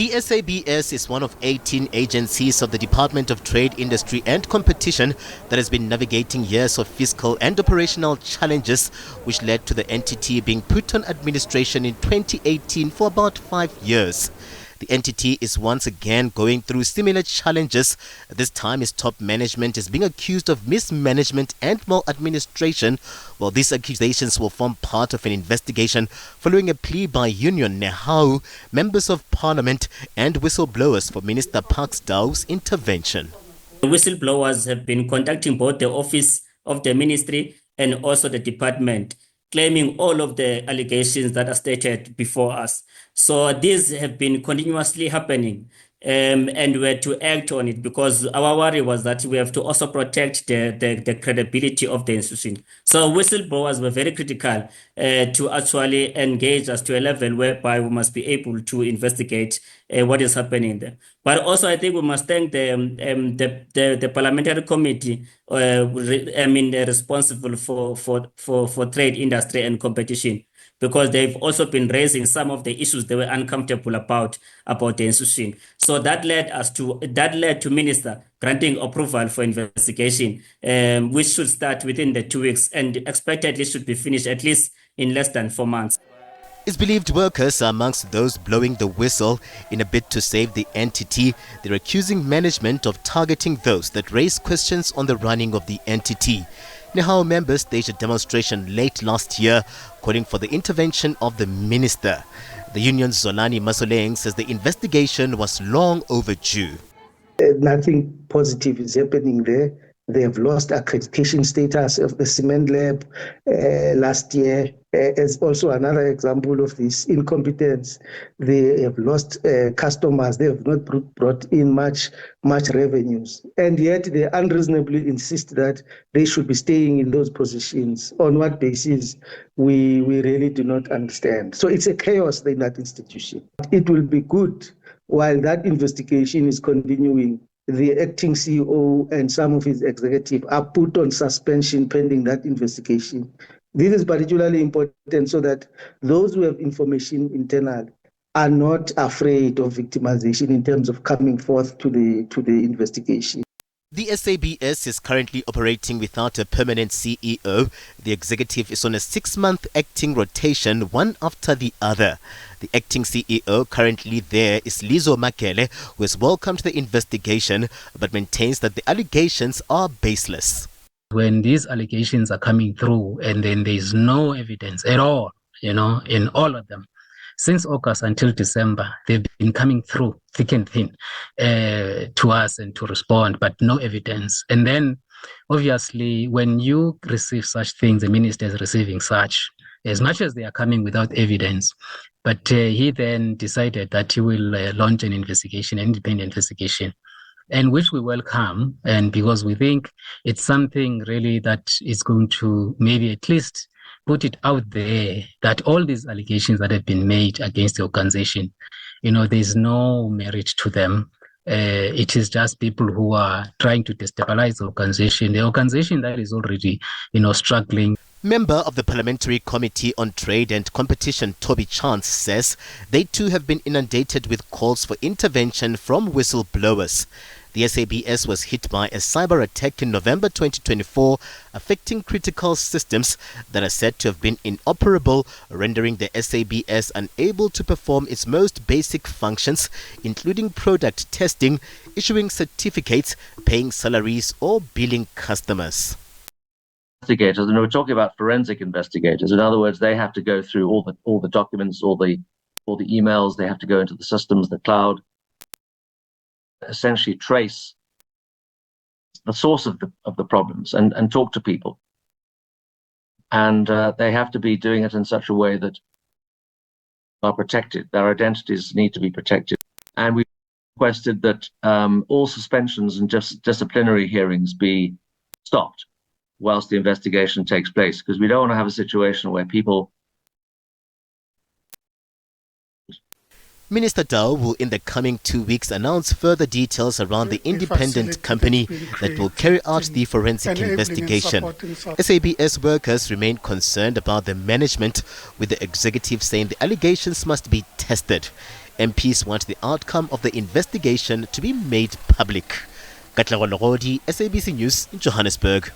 The SABS is one of 18 agencies of the Department of Trade, Industry and Competition that has been navigating years of fiscal and operational challenges, which led to the entity being put on administration in 2018 for about 5 years. The entity is once again going through similar challenges. This time its top management is being accused of mismanagement and maladministration. Well, these accusations will form part of an investigation following a plea by Union Nehau, members of parliament and whistleblowers for Minister Parks Dow's intervention. The whistleblowers have been contacting both the office of the ministry and also the department, claiming all of the allegations that are stated before us. So these have been continuously happening, and we had to act on it because our worry was that we have to also protect the credibility of the institution. So whistleblowers were very critical to actually engage us to a level whereby we must be able to investigate what is happening there. But also, I think we must thank the parliamentary committee, responsible for trade, industry, and competition, because they've also been raising some of the issues they were uncomfortable about the institution. So that led to Minister granting approval for investigation, which should start within the 2 weeks and expectedly should be finished at least in less than 4 months. It's believed workers are amongst those blowing the whistle in a bid to save the entity. They're accusing management of targeting those that raise questions on the running of the entity. Nehau members staged a demonstration late last year calling for the intervention of the minister. The union's Zolani Masoleng says the investigation was long overdue. Nothing positive is happening there. They have lost accreditation status of the cement lab last year. As also another example of this incompetence. They have lost customers. They have not brought in much revenues. And yet they unreasonably insist that they should be staying in those positions. On what basis, we really do not understand. So it's a chaos in that institution. It will be good while that investigation is continuing. The acting CEO and some of his executives are put on suspension pending that investigation. This is particularly important so that those who have information internal are not afraid of victimization in terms of coming forth to the investigation. The SABS is currently operating without a permanent CEO. The executive is on a 6-month acting rotation, one after the other. The acting CEO currently there is Lizo Makele, who has welcomed the investigation but maintains that the allegations are baseless. When these allegations are coming through and then there's no evidence at all, in all of them, since August until December, they've been coming through thick and thin to us and to respond, but no evidence. And then, obviously, when you receive such things, the minister is receiving such, as much as they are coming without evidence. But he then decided that he will launch an investigation, an independent investigation, and which we welcome, and because we think it's something really that is going to maybe at least put it out there that all these allegations that have been made against the organization, there's no merit to them. It is just people who are trying to destabilize the organization that is already, struggling. Member of the Parliamentary Committee on Trade and Competition, Toby Chance, says they too have been inundated with calls for intervention from whistleblowers. The SABS was hit by a cyber attack in November 2024, affecting critical systems that are said to have been inoperable, rendering the SABS unable to perform its most basic functions, including product testing, issuing certificates, paying salaries, or billing customers. Investigators, and we're talking about forensic investigators. In other words, they have to go through all the documents, all the emails. They have to go into the systems, the cloud, essentially trace the source of the problems and talk to people. And they have to be doing it in such a way that are protected. Their identities need to be protected. And we requested that all suspensions and disciplinary hearings be stopped whilst the investigation takes place, because we don't want to have a situation where people... Minister Dow will in the coming 2 weeks announce further details around the independent company that will carry out the forensic investigation. SABS workers remain concerned about the management, with the executive saying the allegations must be tested. MPs want the outcome of the investigation to be made public. Katlego Legodi, SABC News in Johannesburg.